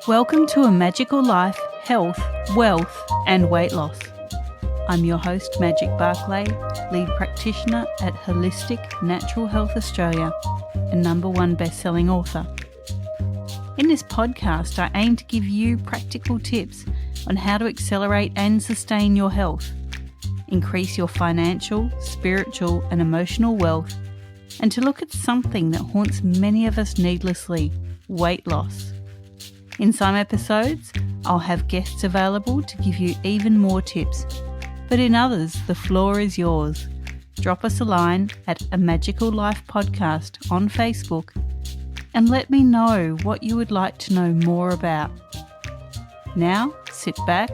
Welcome to A Magical Life, Health, Wealth and Weight Loss. I'm your host, Magic BARCLAY, lead practitioner at Holistic Natural Health Australia and #1 best-selling author. In this podcast, I aim to give you practical tips on how to accelerate and sustain your health, increase your financial, spiritual and emotional wealth, and to look at something that haunts many of us needlessly, weight loss. In some episodes, I'll have guests available to give you even more tips, but in others, the floor is yours. Drop us a line at A Magical Life Podcast on Facebook and let me know what you would like to know more about. Now, sit back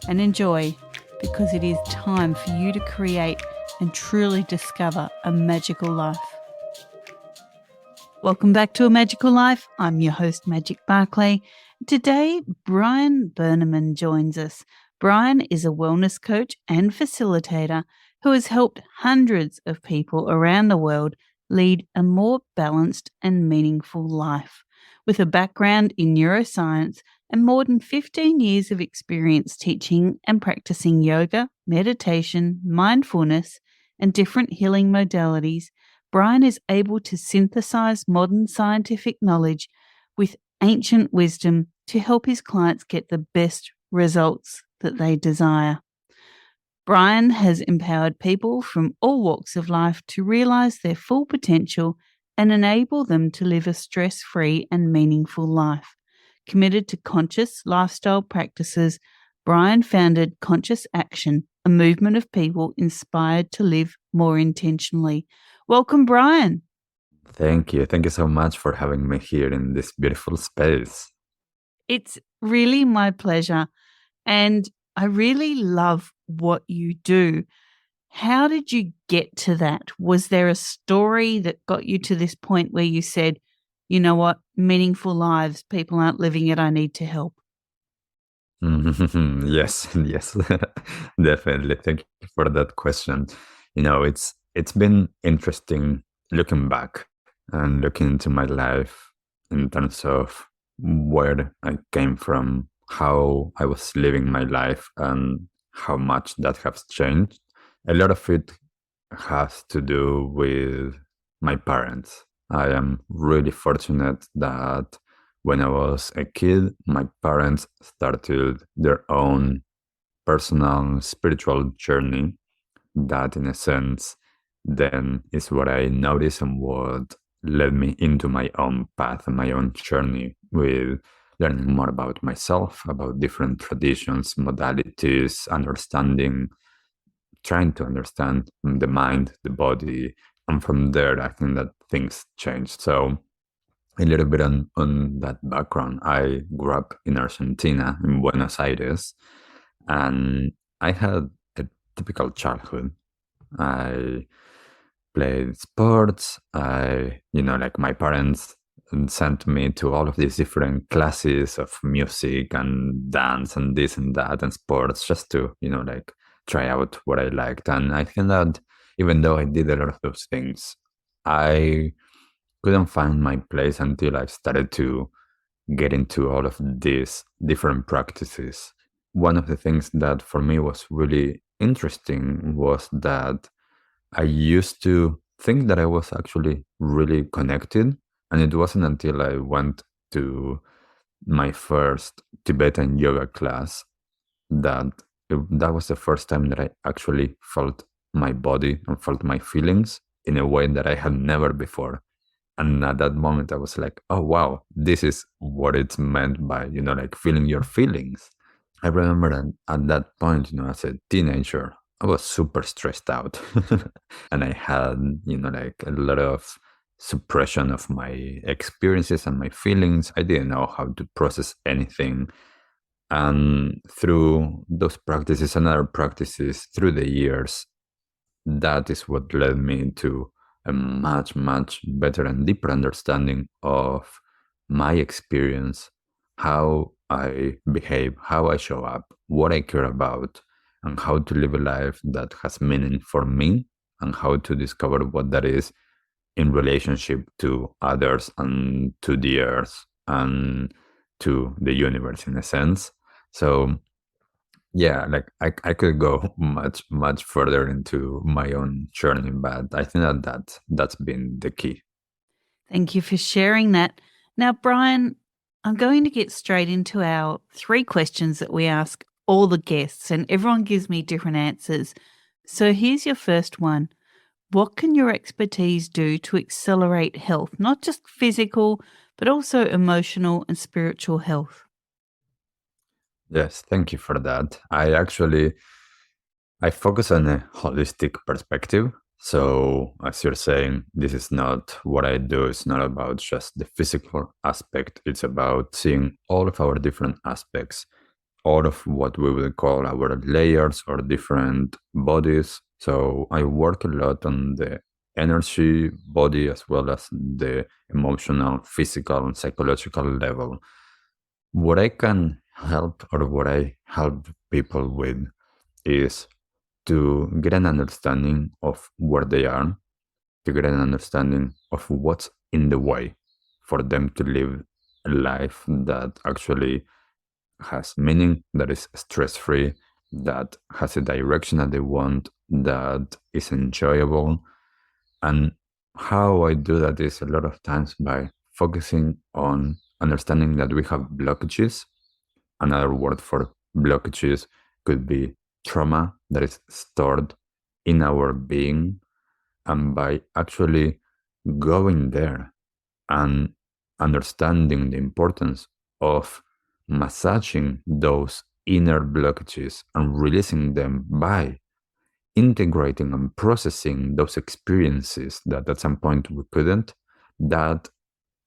and enjoy, because it is time for you to create and truly discover a magical life. Welcome back to A Magical Life. I'm your host, Magic BARCLAY. Today, Brian Berneman joins us. Brian is a wellness coach and facilitator who has helped hundreds of people around the world lead a more balanced and meaningful life. With a background in neuroscience and more than 15 years of experience teaching and practicing yoga, meditation, mindfulness, and different healing modalities, Brian is able to synthesize modern scientific knowledge with ancient wisdom to help his clients get the best results that they desire. Brian has empowered people from all walks of life to realize their full potential and enable them to live a stress-free and meaningful life. Committed to conscious lifestyle practices, Brian founded Conscious Action, a movement of people inspired to live more intentionally. Welcome, Brian. Thank you. Thank you so much for having me here in this beautiful space. It's really my pleasure. And I really love what you do. How did you get to that? Was there a story that got you to this point where you said, you know what, meaningful lives, people aren't living it, I need to help? Yes, definitely. Thank you for that question. It's been interesting looking back and looking into my life in terms of where I came from, how I was living my life, and how much that has changed. A lot of it has to do with my parents. I am really fortunate that when I was a kid, my parents started their own personal spiritual journey. That, in a sense, then is what I noticed and what led me into my own path and my own journey with learning more about myself, about different traditions, modalities, trying to understand the mind, the body. And from there, I think that things changed. So a little bit on that background, I grew up in Argentina, in Buenos Aires, and I had a typical childhood. I played sports. My parents sent me to all of these different classes of music and dance and this and that and sports just to, try out what I liked. And I think that even though I did a lot of those things, I couldn't find my place until I started to get into all of these different practices. One of the things that for me was really interesting was that I used to think that I was actually really connected. And it wasn't until I went to my first Tibetan yoga class that was the first time that I actually felt my body and felt my feelings in a way that I had never before. And at that moment, I was like, oh, wow, this is what it's meant by, feeling your feelings. I remember at that point, as a teenager, I was super stressed out. And I had, a lot of suppression of my experiences and my feelings. I didn't know how to process anything. And through those practices and other practices through the years, that is what led me to a much, much better and deeper understanding of my experience, how I behave, how I show up, what I care about, and how to live a life that has meaning for me, and how to discover what that is in relationship to others and to the earth. And to the universe in a sense. So yeah, like I could go much further into my own journey, but I think that's been the key. Thank you for sharing that. Now, Brian, I'm going to get straight into our 3 questions that we ask all the guests, and everyone gives me different answers. So here's your first one. What can your expertise do to accelerate health, not just physical, but also emotional and spiritual health? Yes, thank you for that. I focus on a holistic perspective. So, as you're saying, this is not what I do. It's not about just the physical aspect. It's about seeing all of our different aspects, all of what we will call our layers or different bodies. So, I work a lot on the energy body as well as the emotional, physical, and psychological level. What I can help or what I help people with is to get an understanding of where they are, to get an understanding of what's in the way for them to live a life that actually has meaning, that is stress free, that has a direction that they want, that is enjoyable. And how I do that is a lot of times by focusing on understanding that we have blockages. Another word for blockages could be trauma that is stored in our being. And by actually going there and understanding the importance of massaging those inner blockages and releasing them by integrating and processing those experiences that at some point we couldn't, that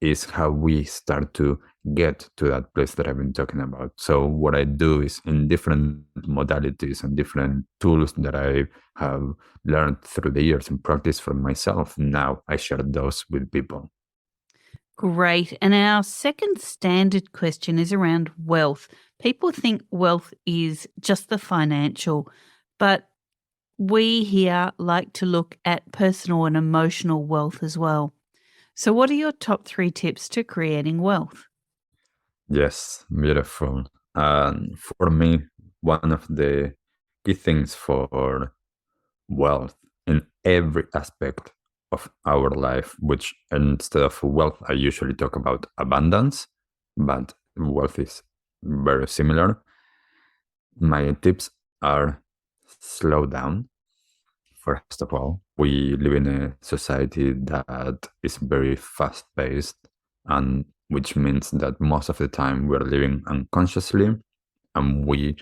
is how we start to get to that place that I've been talking about. So what I do is in different modalities and different tools that I have learned through the years and practice for myself. Now I share those with people. Great. And our second standard question is around wealth. People think wealth is just the financial, but we here like to look at personal and emotional wealth as well. So, what are your top 3 tips to creating wealth? Yes, beautiful. And for me, one of the key things for wealth in every aspect of our life, which instead of wealth, I usually talk about abundance, but wealth is very similar. My tips are slow down. First of all, we live in a society that is very fast paced, and which means that most of the time we're living unconsciously and we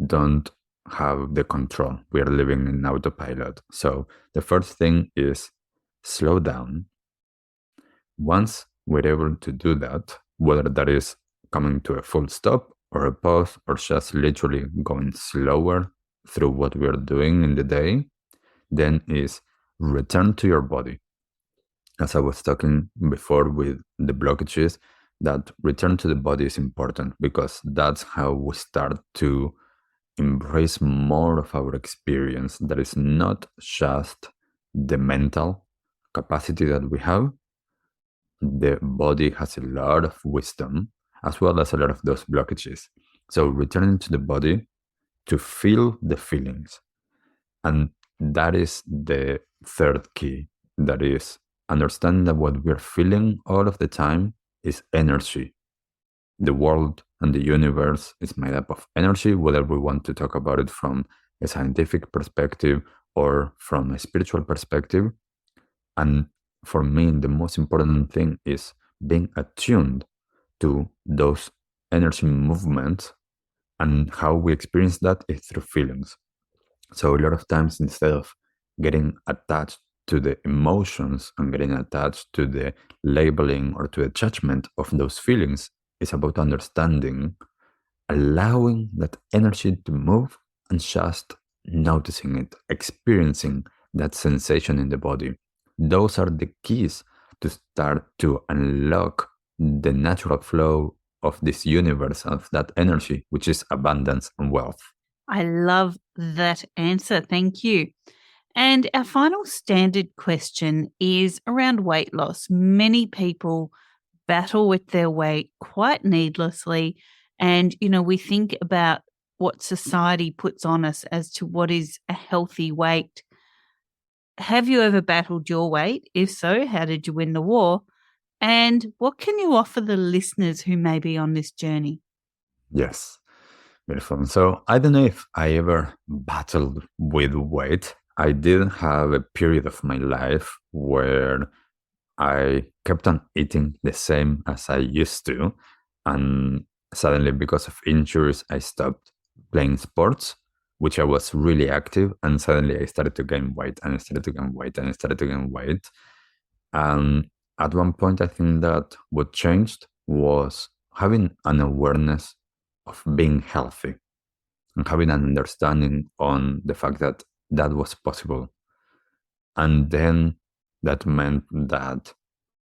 don't have the control. We are living in autopilot. So the first thing is slow down. Once we're able to do that, whether that is coming to a full stop or a pause or just literally going slower through what we're doing in the day, then is return to your body. As I was talking before with the blockages, that return to the body is important because that's how we start to embrace more of our experience that is not just the mental capacity that we have. The body has a lot of wisdom as well as a lot of those blockages. So returning to the body to feel the feelings. And that is the third key. That is understanding that what we're feeling all of the time is energy. The world and the universe is made up of energy, whether we want to talk about it from a scientific perspective or from a spiritual perspective. And for me, the most important thing is being attuned to those energy movements, and how we experience that is through feelings. So a lot of times, instead of getting attached to the emotions and getting attached to the labeling or to the judgment of those feelings, it's about understanding, allowing that energy to move and just noticing it, experiencing that sensation in the body. Those are the keys to start to unlock the natural flow of this universe, of that energy, which is abundance and wealth. I love that answer. Thank you. And our final standard question is around weight loss. Many people battle with their weight quite needlessly. And, we think about what society puts on us as to what is a healthy weight. Have you ever battled your weight? If so, how did you win the war? And what can you offer the listeners who may be on this journey? Yes. Beautiful. So I don't know if I ever battled with weight. I did have a period of my life where I kept on eating the same as I used to. And suddenly, because of injuries, I stopped playing sports, which I was really active. And suddenly I started to gain weight and I started to gain weight and I started to gain weight. And at one point, I think that what changed was having an awareness of being healthy and having an understanding on the fact that that was possible. And then that meant that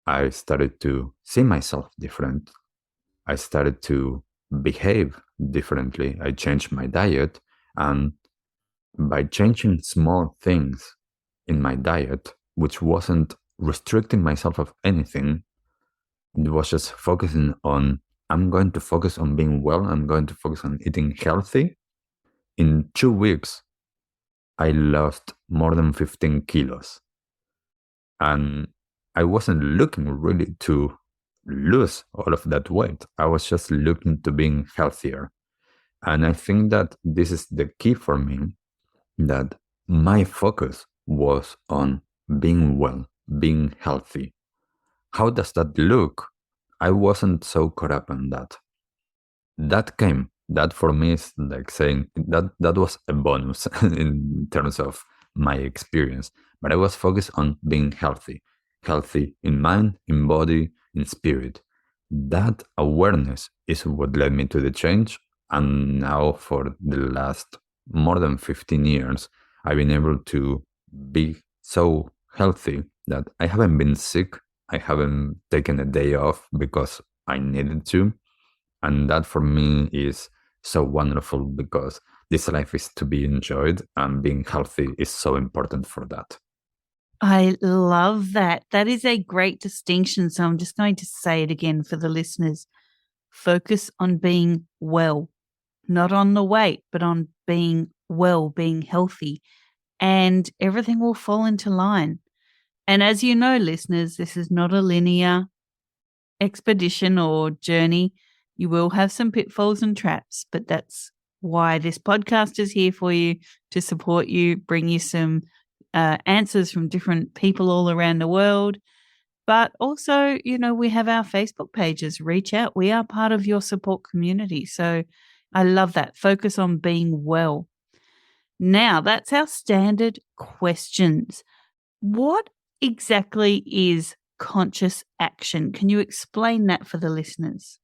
I started to see myself different. I started to behave differently. I changed my diet. And by changing small things in my diet, which wasn't restricting myself of anything, it was just focusing on, I'm going to focus on being well. I'm going to focus on eating healthy. In 2 weeks, I lost more than 15 kilos. And I wasn't looking really to lose all of that weight. I was just looking to being healthier. And I think that this is the key for me, that my focus was on being well, being healthy. How does that look? I wasn't so caught up on that. That for me is like saying that was a bonus in terms of my experience. But I was focused on being healthy in mind, in body, in spirit. That awareness is what led me to the change. And now for the last more than 15 years, I've been able to be so healthy that I haven't been sick. I haven't taken a day off because I needed to. And that for me is so wonderful, because this life is to be enjoyed and being healthy is so important for that. I love that. That is a great distinction. So I'm just going to say it again for the listeners. Focus on being well, not on the weight, but on being well, being healthy, and everything will fall into line. And as you know, listeners, this is not a linear expedition or journey. You will have some pitfalls and traps, but that's why this podcast is here for you, to support you, bring you some answers from different people all around the world. But also, we have our Facebook pages. Reach out. We are part of your support community. So I love that. Focus on being well. Now, that's our standard questions. What exactly is conscious action? Can you explain that for the listeners?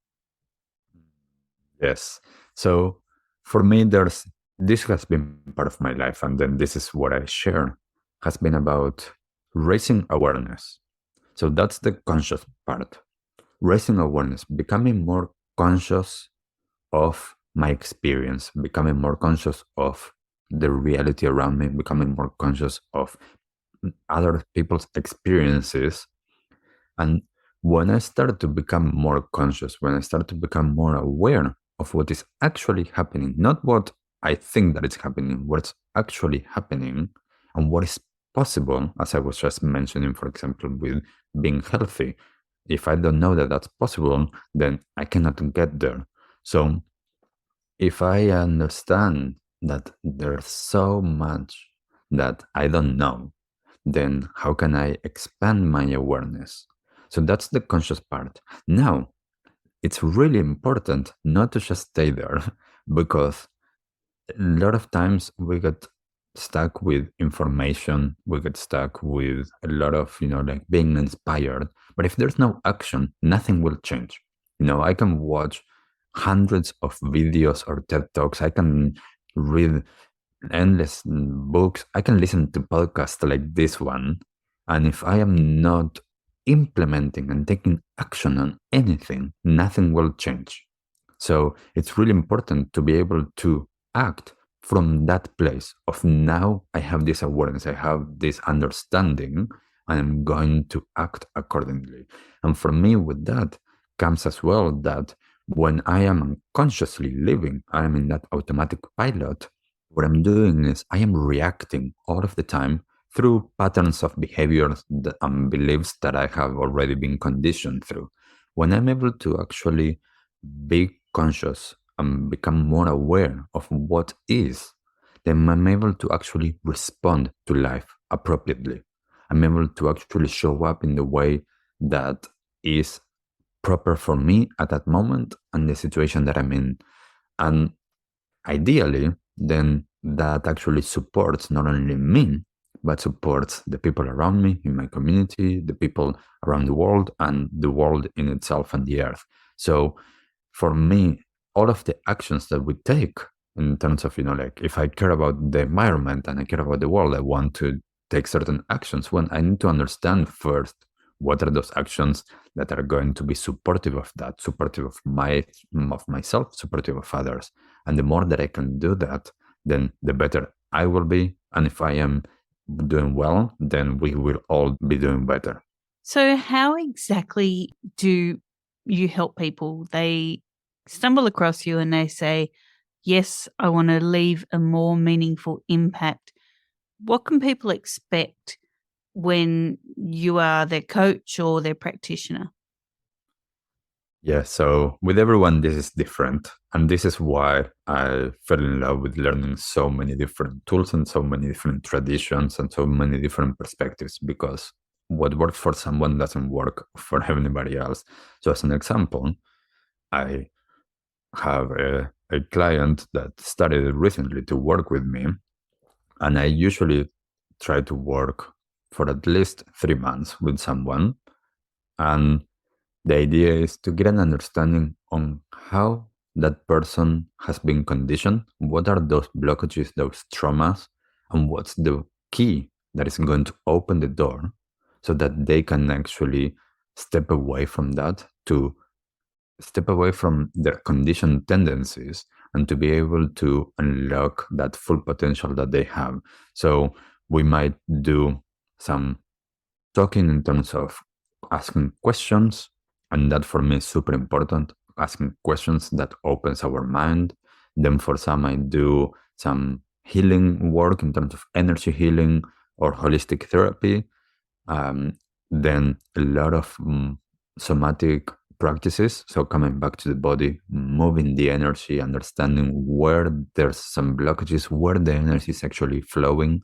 Yes. So for me, this has been part of my life, and then this is what I share, has been about raising awareness. So that's the conscious part. Raising awareness, becoming more conscious of my experience, becoming more conscious of the reality around me, becoming more conscious of other people's experiences. And when I started to become more conscious, when I started to become more aware of what is actually happening, not what I think that is happening, what's actually happening, and what is possible, as I was just mentioning, for example, with being healthy. If I don't know that that's possible, then I cannot get there. So if I understand that there's so much that I don't know, then how can I expand my awareness? So that's the conscious part. Now, it's really important not to just stay there, because a lot of times we get stuck with information, we get stuck with a lot of, like being inspired. But if there's no action, nothing will change. I can watch hundreds of videos or TED Talks. I can read endless books. I can listen to podcasts like this one. And if I am not implementing and taking action on anything, nothing will change. So it's really important to be able to act from that place of, now I have this awareness, I have this understanding, and I'm going to act accordingly. And for me, with that comes as well that when I am unconsciously living, I am in that automatic pilot. What I'm doing is I am reacting all of the time through patterns of behaviors and beliefs that I have already been conditioned through. When I'm able to actually be conscious and become more aware of what is, then I'm able to actually respond to life appropriately. I'm able to actually show up in the way that is proper for me at that moment and the situation that I'm in. And ideally, then that actually supports not only me, but supports the people around me in my community, the people around the world, and the world in itself and the earth. So for me, all of the actions that we take in terms of, like if I care about the environment and I care about the world, I want to take certain actions. When I need to understand first what are those actions that are going to be supportive of that, supportive of myself, supportive of others. And the more that I can do that, then the better I will be. And if I am doing well, then we will all be doing better. So, how exactly do you help people? They stumble across you and they say, yes, I want to leave a more meaningful impact. What can people expect when you are their coach or their practitioner? Yeah, so with everyone, this is different. And this is why I fell in love with learning so many different tools and so many different traditions and so many different perspectives, because what works for someone doesn't work for anybody else. So, as an example, I have a client that started recently to work with me, and I usually try to work for at least 3 months with someone. And the idea is to get an understanding on how that person has been conditioned, what are those blockages, those traumas, and what's the key that is going to open the door so that they can actually step away from that, to step away from their conditioned tendencies and to be able to unlock that full potential that they have. So we might do some talking in terms of asking questions, and that for me is super important, asking questions that opens our mind. Then for some, I do some healing work in terms of energy healing or holistic therapy. Then a lot of somatic practices, so coming back to the body, moving the energy, understanding where there's some blockages, where the energy is actually flowing.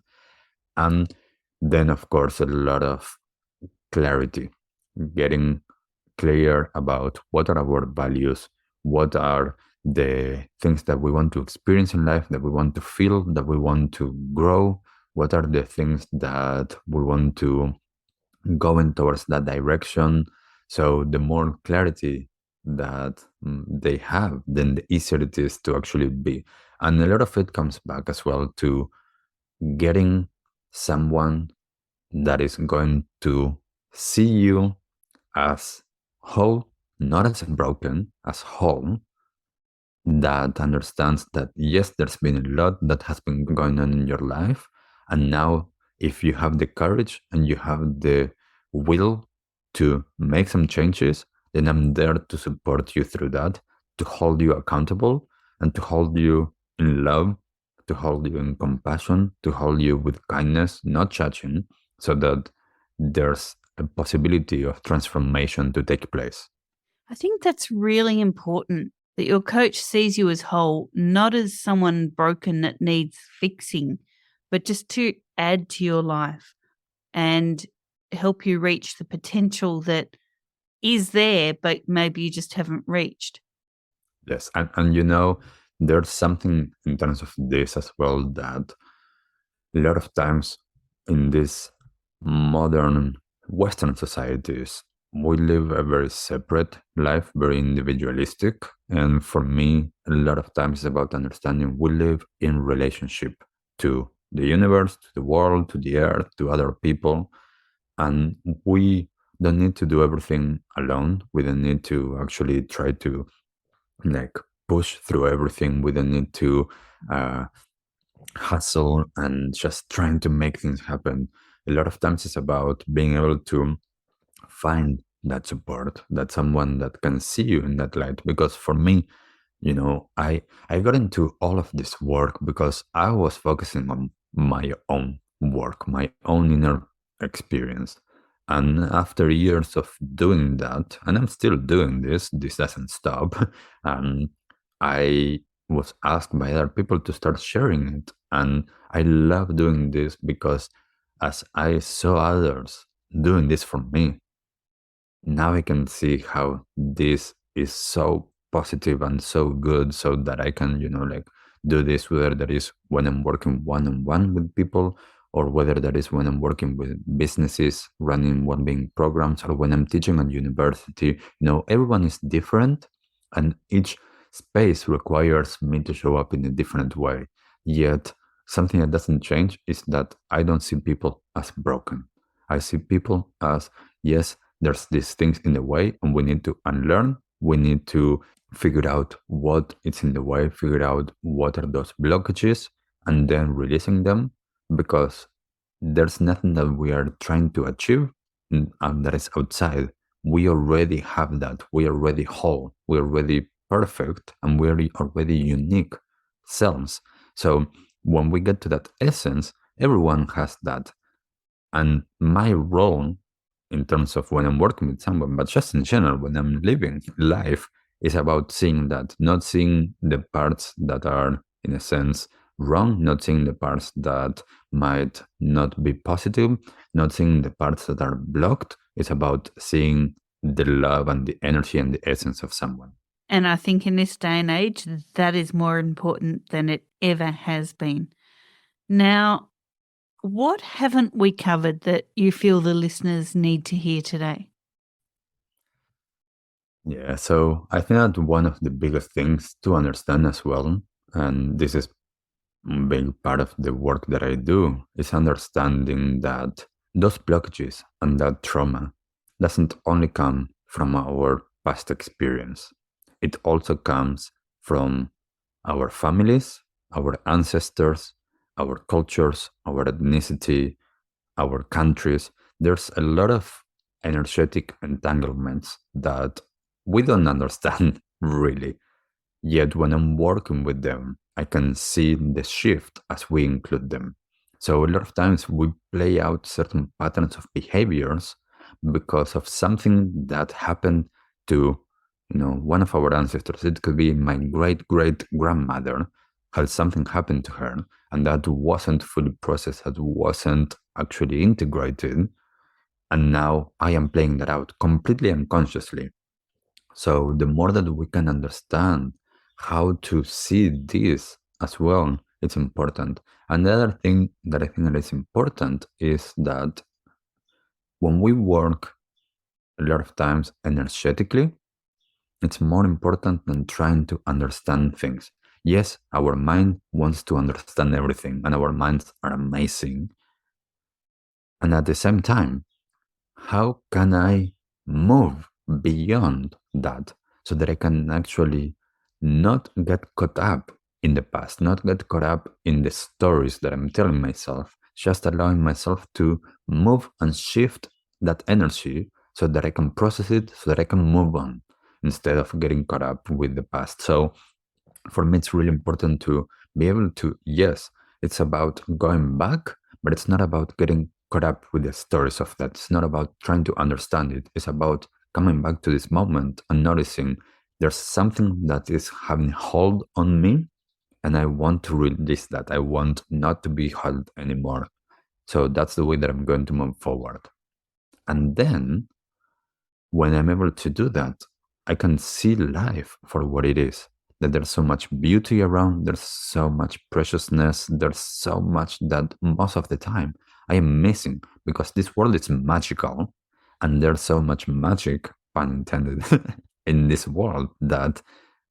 And then, of course, a lot of clarity, getting clear about what are our values, what are the things that we want to experience in life, that we want to feel, that we want to grow, what are the things that we want to go in towards that direction. So the more clarity that they have, then the easier it is to actually be. And a lot of it comes back as well to getting someone that is going to see you as whole, not as broken, as whole, that understands that yes, there's been a lot that has been going on in your life. And now, if you have the courage and you have the will to make some changes, then I'm there to support you through that, to hold you accountable and to hold you in love, to hold you in compassion, to hold you with kindness, not judging, so that there's a possibility of transformation to take place. I think that's really important that your coach sees you as whole, not as someone broken that needs fixing, but just to add to your life and help you reach the potential that is there, but maybe you just haven't reached. Yes, and there's something in terms of this as well, that a lot of times in these modern Western societies, we live a very separate life, very individualistic. And for me, a lot of times it's about understanding we live in relationship to the universe, to the world, to the earth, to other people. And we don't need to do everything alone. We don't need to actually try to like push through everything. We don't need to hustle and just trying to make things happen. a lot of times it's about being able to find that support, that someone that can see you in that light. Because for me, I got into all of this work because I was focusing on my own work, my own inner experience. And after years of doing that, and I'm still doing this doesn't stop. And I was asked by other people to start sharing it. And I love doing this because as I saw others doing this for me, now I can see how this is so positive and so good, so that I can, like do this, whether that is when I'm working one-on-one with people, or whether that is when I'm working with businesses, running well-being programs, or when I'm teaching at university. Everyone is different, and each space requires me to show up in a different way. Yet, something that doesn't change is that I don't see people as broken. I see people as, yes, there's these things in the way, and we need to unlearn. We need to figure out what is in the way, figure out what are those blockages, and then releasing them, because there's nothing that we are trying to achieve that is outside. We already have that. We are already whole. We're already perfect, and we're already unique selves. So when we get to that essence, everyone has that. And my role in terms of when I'm working with someone, but just in general, when I'm living life, is about seeing that, not seeing the parts that are, in a sense, wrong, not seeing the parts that might not be positive, not seeing the parts that are blocked. It's about seeing the love and the energy and the essence of someone. And I think in this day and age, that is more important than it ever has been. Now, what haven't we covered that you feel the listeners need to hear today? Yeah, so I think that one of the biggest things to understand as well, and this is a big part of the work that I do, is understanding that those blockages and that trauma doesn't only come from our past experience. It also comes from our families, our ancestors, our cultures, our ethnicity, our countries. There's a lot of energetic entanglements that we don't understand really. Yet when I'm working with them, I can see the shift as we include them. So a lot of times we play out certain patterns of behaviors because of something that happened to, one of our ancestors. It could be my great great grandmother. Had something happened to her, and that wasn't fully processed, that wasn't actually integrated. And now I am playing that out completely unconsciously. So the more that we can understand how to see this as well, it's important. And the other thing that I think that is important is that when we work a lot of times energetically, it's more important than trying to understand things. Yes, our mind wants to understand everything, and our minds are amazing. And at the same time, how can I move beyond that so that I can actually not get caught up in the past, not get caught up in the stories that I'm telling myself, just allowing myself to move and shift that energy so that I can process it, so that I can move on instead of getting caught up with the past. So for me, it's really important to be able to, yes, it's about going back, but it's not about getting caught up with the stories of that. It's not about trying to understand it. It's about coming back to this moment and noticing there's something that is having hold on me, and I want to release that. I want not to be held anymore. So that's the way that I'm going to move forward. And then when I'm able to do that, I can see life for what it is. That there's so much beauty around, there's so much preciousness, there's so much that most of the time I am missing, because this world is magical, and there's so much magic, pun intended, in this world, that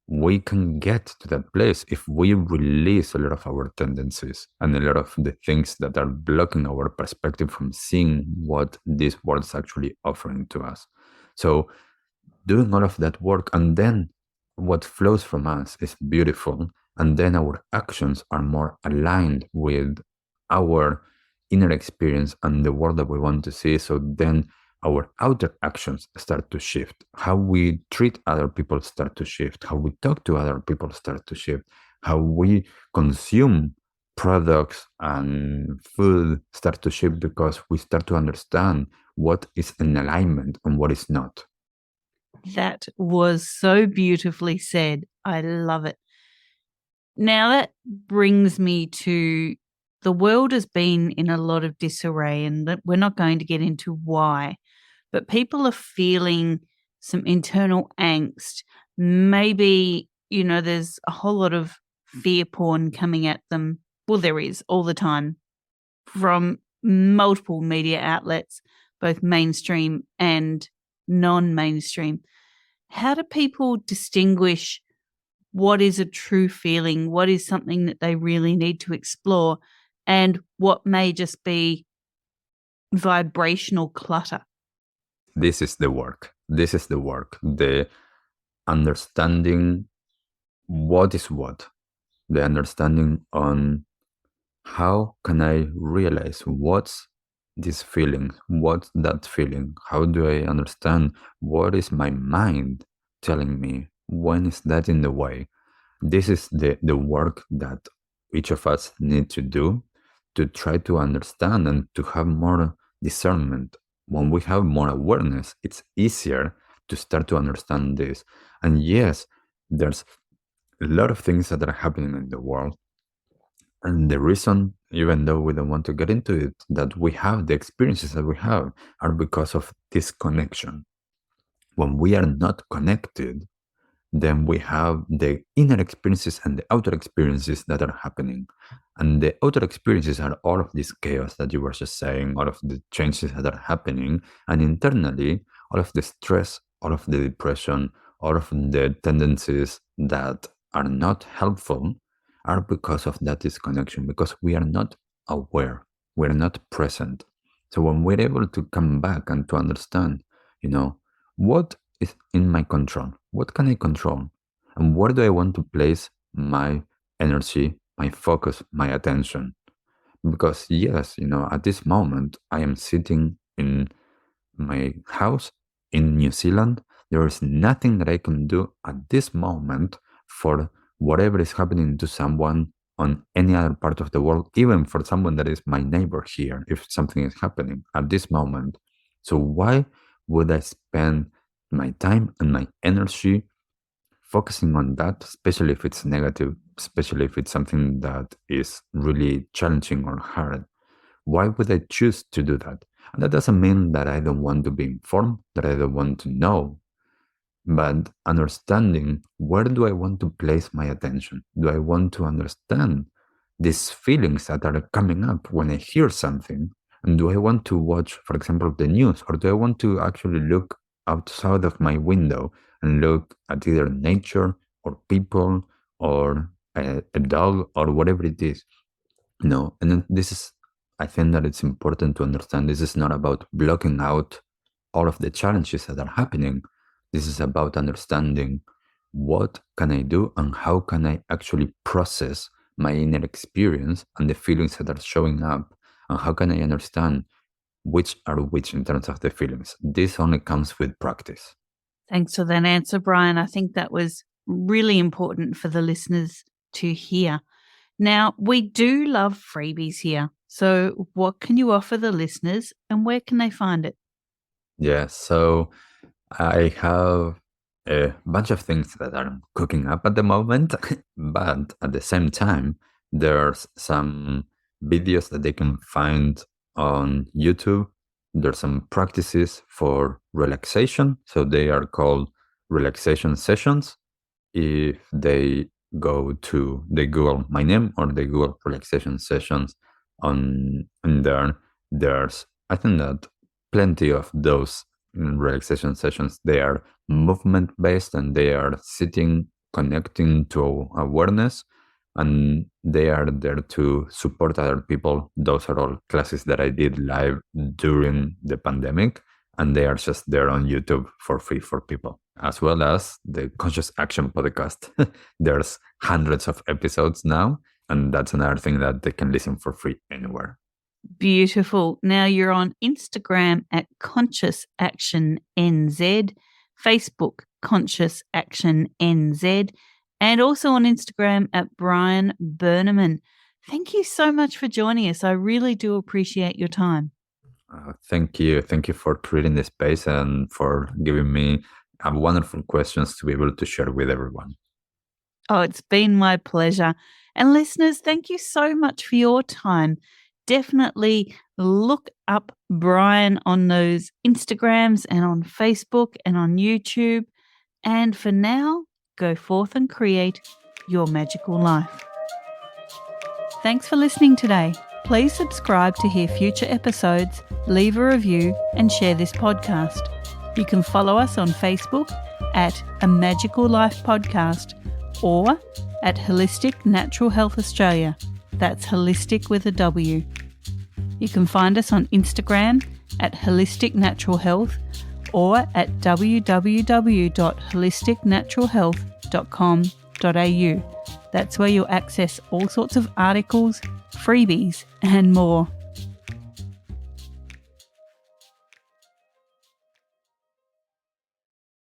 we can get to that place if we release a lot of our tendencies and a lot of the things that are blocking our perspective from seeing what this world is actually offering to us. So doing all of that work, and then what flows from us is beautiful, and then our actions are more aligned with our inner experience and the world that we want to see. So then our outer actions start to shift. How we treat other people start to shift. How we talk to other people start to shift. How we consume products and food start to shift because we start to understand what is in alignment and what is not. That was so beautifully said. I love it. Now that brings me to the world has been in a lot of disarray, and we're not going to get into why, but people are feeling some internal angst. Maybe, there's a whole lot of fear porn coming at them. Well, there is all the time from multiple media outlets, both mainstream and non-mainstream. How do people distinguish what is a true feeling, what is something that they really need to explore, and what may just be vibrational clutter? This is the work. This is the work. The understanding what is what. The understanding on how can I realize what's this feeling, what's that feeling? How do I understand what is my mind telling me? When is that in the way? This is the work that each of us need to do to try to understand and to have more discernment. When we have more awareness, it's easier to start to understand this. And yes, there's a lot of things that are happening in the world. And the reason, even though we don't want to get into it, that we have the experiences that we have are because of this connection. When we are not connected, then we have the inner experiences and the outer experiences that are happening. And the outer experiences are all of this chaos that you were just saying, all of the changes that are happening. And internally, all of the stress, all of the depression, all of the tendencies that are not helpful are because of that disconnection, because we are not aware, we're not present. So when we're able to come back and to understand, what is in my control? What can I control? And where do I want to place my energy, my focus, my attention? Because yes, at this moment, I am sitting in my house in New Zealand. There is nothing that I can do at this moment for whatever is happening to someone on any other part of the world, even for someone that is my neighbor here, if something is happening at this moment. So why would I spend my time and my energy focusing on that, especially if it's negative, especially if it's something that is really challenging or hard? Why would I choose to do that? And that doesn't mean that I don't want to be informed, that I don't want to know, but understanding where do I want to place my attention? Do I want to understand these feelings that are coming up when I hear something? And do I want to watch, for example, the news, or do I want to actually look outside of my window and look at either nature or people or a dog or whatever it is? And then I think that it's important to understand this is not about blocking out all of the challenges that are happening. This is about understanding what can I do and how can I actually process my inner experience and the feelings that are showing up, and how can I understand which are which in terms of the feelings. This only comes with practice. Thanks for that answer, Brian. I think that was really important for the listeners to hear. Now, we do love freebies here. So what can you offer the listeners and where can they find it? Yeah, so I have a bunch of things that are cooking up at the moment, but at the same time, there's some videos that they can find on YouTube. There's some practices for relaxation. So they are called relaxation sessions. If they they Google my name or they Google relaxation sessions on there, there's, I think that plenty of those relaxation sessions. They are movement based and they are sitting, connecting to awareness, and they are there to support other people. Those are all classes that I did live during the pandemic, and they are just there on YouTube for free for people, as well as the Conscious Action podcast. There's hundreds of episodes now, and that's another thing that they can listen for free anywhere. Beautiful. Now you're on Instagram at Conscious Action NZ, Facebook Conscious Action NZ, and also on Instagram at Brian Berneman. Thank you so much for joining us. I really do appreciate your time. Thank you. Thank you for creating the space and for giving me wonderful questions to be able to share with everyone. Oh, it's been my pleasure. And listeners, thank you so much for your time. Definitely look up Brian on those Instagrams and on Facebook and on YouTube. And for now, go forth and create your magical life. Thanks for listening today. Please subscribe to hear future episodes, leave a review, and share this podcast. You can follow us on Facebook at A Magical Life Podcast or at Holistic Natural Health Australia. That's holistic with a W. You can find us on Instagram at Holistic Natural Health or at www.holisticnaturalhealth.com.au. That's where you'll access all sorts of articles, freebies, and more.